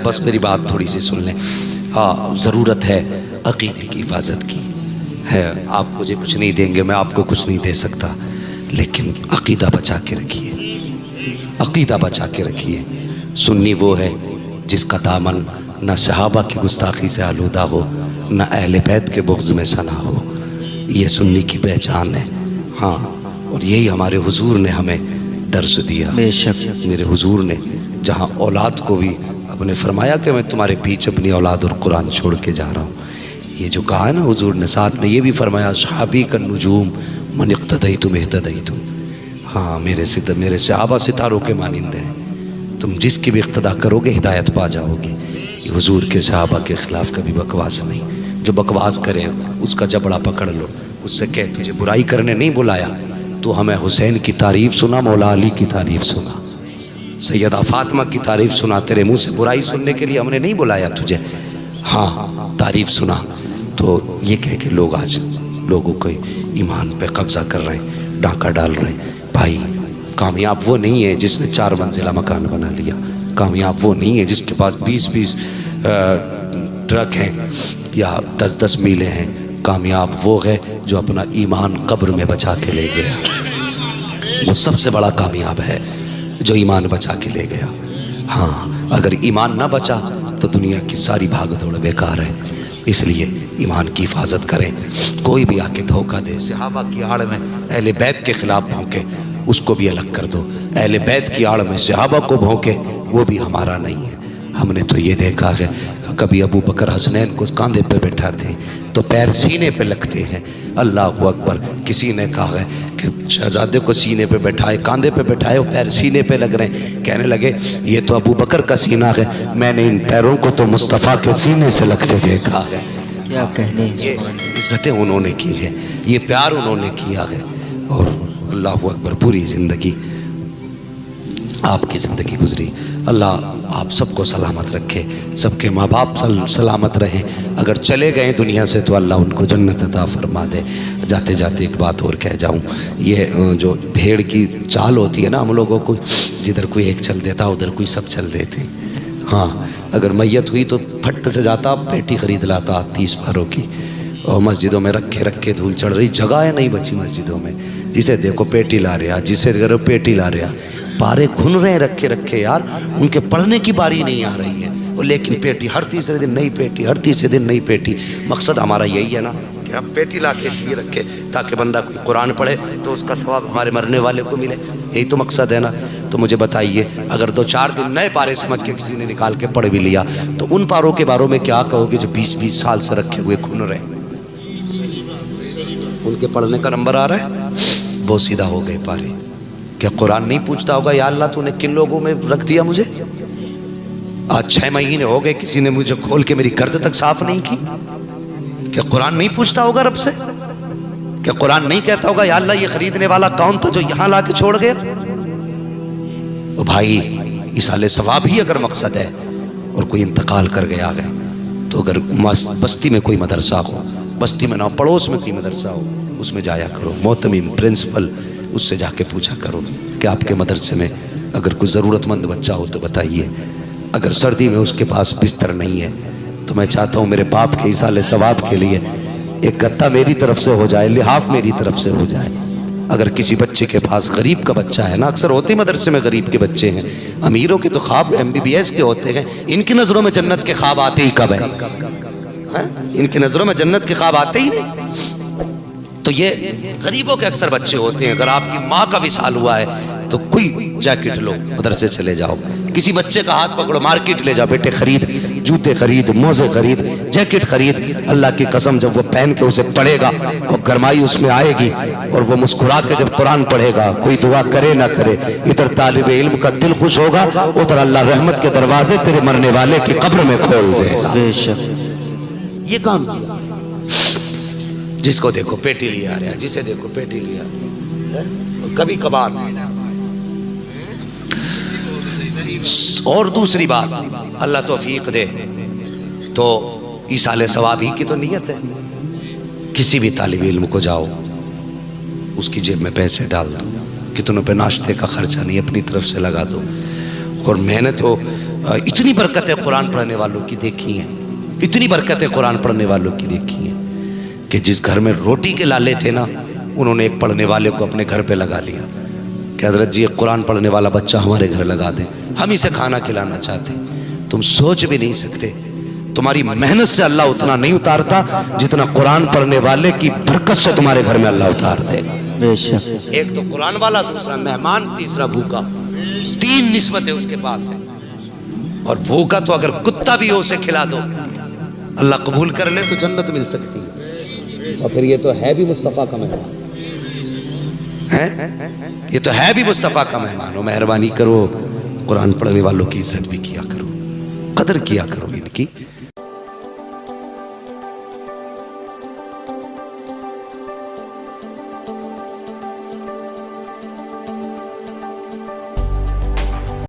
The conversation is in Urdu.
بس میری بات تھوڑی سی سن لیں. ہاں ضرورت ہے عقیدے کی حفاظت کی ہے. آپ مجھے کچھ نہیں دیں گے، میں آپ کو کچھ نہیں دے سکتا، لیکن عقیدہ بچا کے رکھیے، عقیدہ بچا کے رکھیے. سنی وہ ہے جس کا دامن نہ صحابہ کی گستاخی سے آلودہ ہو، نہ اہل بیت کے بغض میں سنا ہو. یہ سنی کی پہچان ہے. ہاں، اور یہی ہمارے حضور نے ہمیں درس دیا. بے شک میرے حضور نے جہاں اولاد کو بھی آپ نے فرمایا کہ میں تمہارے پیچھے اپنی اولاد اور قرآن چھوڑ کے جا رہا ہوں. یہ جو کہا ہے نا حضور نے، ساتھ میں یہ بھی فرمایا صحابی کا نجوم من اقتدیتم اہتدیتم. ہاں، میرے صحابہ ستاروں کے مانند ہیں، تم جس کی بھی اقتدا کرو گے ہدایت پا جاؤ گے. یہ حضور کے صحابہ کے خلاف کبھی بکواس نہیں. جو بکواس کرے اس کا جبڑا پکڑ لو، اس سے کہ تجھے برائی کرنے نہیں بلایا، تو ہمیں حسین کی تعریف سنا، مولا علی کی تعریف سنا، سیدہ فاطمہ کی تعریف سنا. تیرے منہ سے برائی سننے کے لیے ہم نے نہیں بلایا تجھے. ہاں، تعریف سنا. تو یہ کہہ کہ لوگ آج لوگوں کو ایمان پہ قبضہ کر رہے ہیں، ڈاکہ ڈال رہے ہیں. بھائی، کامیاب وہ نہیں ہے جس نے 4 منزلہ مکان بنا لیا. کامیاب وہ نہیں ہے جس کے پاس 20 ٹرک ہیں یا 10 میلیں ہیں. کامیاب وہ ہے جو اپنا ایمان قبر میں بچا کے لے گیا. وہ سب سے بڑا کامیاب ہے جو ایمان بچا کے لے گیا. ہاں، اگر ایمان نہ بچا تو دنیا کی ساری بھاگ دوڑ بیکار ہے. اس لیے ایمان کی حفاظت کریں. کوئی بھی آ کے دھوکہ دے، صحابہ کی آڑ میں اہل بیت کے خلاف بھونکے، اس کو بھی الگ کر دو. اہل بیت کی آڑ میں صحابہ کو بھونکے، وہ بھی ہمارا نہیں ہے. ہم نے تو یہ دیکھا ہے کبھی ابو بکر حسنین کو کاندھے پہ بٹھاتے ہیں تو پیر سینے پہ لگتے ہیں. اللہ اکبر. کسی نے کہا ہے کہ شہزادے کو سینے پہ بٹھائے، کاندھے پہ بٹھائے، وہ پیر سینے پہ لگ رہے ہیں. کہنے لگے یہ تو ابو بکر کا سینہ ہے، میں نے ان پیروں کو تو مصطفیٰ کے سینے سے لگتے دیکھا ہے. کیا کہنے. یہ عزتیں انہوں نے کی ہے، یہ پیار انہوں نے کیا ہے. اور اللہ اکبر، پوری زندگی آپ کی زندگی گزری. اللہ آپ سب کو سلامت رکھے، سب کے ماں باپ سلامت رہیں. اگر چلے گئے دنیا سے تو اللہ ان کو جنت عطا فرما دے. جاتے جاتے ایک بات اور کہہ جاؤں، یہ جو بھیڑ کی چال ہوتی ہے نا، ہم لوگوں کو جدھر کوئی ایک چل دیتا ادھر کوئی سب چل دیتے. ہاں، اگر میت ہوئی تو پھٹ سے جاتا پیٹی خرید لاتا 30 باروں کی، اور مسجدوں میں رکھے دھول چڑھ رہی، جگہ ہے نہیں بچی مسجدوں میں. جسے دیکھو پیٹی لا رہا، جسے دیکھو پیٹی لا رہا. پارے کھن رہے رکھے یار، ان کے پڑھنے کی باری نہیں آ رہی ہے، لیکن پیٹی ہر تیسرے دن نئی پیٹی، ہر تیسرے دن نئی پیٹی. مقصد ہمارا یہی ہے نا کہ ہم پیٹی لا کے اس لیے رکھے تاکہ بندہ کوئی قرآن پڑھے تو اس کا ثواب ہمارے مرنے والے کو ملے. یہی تو مقصد ہے نا. تو مجھے بتائیے، اگر 2-4 دن نئے پارے سمجھ کے کسی نے نکال کے پڑھ بھی لیا تو ان پاروں کے باروں میں کیا کہو گے جو 20 سال سے رکھے ہوئے کھن رہے؟ ان کے پڑھنے کا نمبر آ رہا ہے، بہت سیدھا ہو گئے پارے. کیا قرآن نہیں پوچھتا ہوگا یا اللہ تو نے کن لوگوں میں رکھ دیا مجھے؟ آج 6 مہینے ہو گئے کسی نے مجھے کھول کے میری گرد تک صاف نہیں کی. کیا قرآن نہیں پوچھتا ہوگا رب سے؟ کیا قرآن نہیں کہتا ہوگا یا اللہ یہ خریدنے والا کون تھا جو یہاں لا کے چھوڑ گیا؟ تو بھائی، ایصال ثواب ہی اگر مقصد ہے اور کوئی انتقال کر گیا ہے تو اگر بستی میں کوئی مدرسہ ہو، بستی میں نہ پڑوس میں کوئی مدرسہ ہو، اس میں جایا کرو. محتمم پرنسپل اس سے جا کے پوچھا کرو کہ آپ کے مدرسے میں اگر کوئی ضرورت مند بچہ ہو تو بتائیے. اگر سردی میں اس کے پاس بستر نہیں ہے تو میں چاہتا ہوں میرے باپ کے ایصال ثواب کے لیے ایک گدا میری طرف سے ہو جائے، لحاف میری طرف سے ہو جائے. اگر کسی بچے کے پاس غریب کا بچہ ہے نا، اکثر ہوتے مدرسے میں غریب کے بچے ہیں، امیروں کے تو خواب MBBS کے ہوتے ہیں. ان کی نظروں میں جنت کے خواب آتے ہی کب ہے؟ ان کی نظروں میں جنت کے خواب آتے ہی نہیں. تو یہ غریبوں کے اکثر بچے ہوتے ہیں. اگر آپ کی ماں کا وصال ہوا ہے تو کوئی جیکٹ لو، مدرسے چلے جاؤ. کسی بچے کا ہاتھ پکڑو، مارکیٹ لے جاؤ، بیٹے خرید، جوتے خرید، موزے خرید، جیکٹ خرید. اللہ کی قسم جب وہ پہن کے اسے پڑھے گا اور گرمائی اس میں آئے گی اور وہ مسکرا کے جب قرآن پڑھے گا، کوئی دعا کرے نہ کرے، ادھر طالب علم کا دل خوش ہوگا، ادھر اللہ رحمت کے دروازے تیرے مرنے والے کی قبر میں کھول دے گا. بے شک. یہ کام کیا. جس کو دیکھو پیٹی لے آ رہا ہے، جسے دیکھو پیٹی لے آ رہا ہے. کبھی کبھار. اور دوسری بات، اللہ توفیق دے تو ایصال ثواب ہی کی تو نیت ہے. کسی بھی طالب علم کو جاؤ، اس کی جیب میں پیسے ڈال دو، کتنوں پہ ناشتے کا خرچہ نہیں، اپنی طرف سے لگا دو. اور میں نے تو اتنی برکتیں قرآن پڑھنے والوں کی دیکھی ہیں، اتنی برکتیں قرآن پڑھنے والوں کی دیکھی ہیں کہ جس گھر میں روٹی کے لالے تھے نا، انہوں نے ایک پڑھنے والے کو اپنے گھر پہ لگا لیا کہ حضرت جی ایک قرآن پڑھنے والا بچہ ہمارے گھر لگا دیں، ہم اسے کھانا کھلانا چاہتے ہیں۔ تم سوچ بھی نہیں سکتے، تمہاری محنت سے اللہ اتنا نہیں اتارتا جتنا قرآن پڑھنے والے کی برکت سے تمہارے گھر میں اللہ اتار دے گا۔ بے شک۔ ایک تو قرآن والا، دوسرا مہمان، تیسرا بھوکا، تین نسبتیں اس کے پاس ہیں۔ اور بھوکا تو اگر کتا بھی ہو اسے کھلا دو، اللہ قبول کر لے تو جنت مل سکتی ہے۔ اور پھر یہ تو ہے بھی مصطفیٰ کا مہمان ہے، یہ تو ہے بھی مصطفیٰ کا مہمان ہو۔ مہربانی کرو، قرآن پڑھنے والوں کی عزت بھی کیا کرو، قدر کیا کرو ان کی۔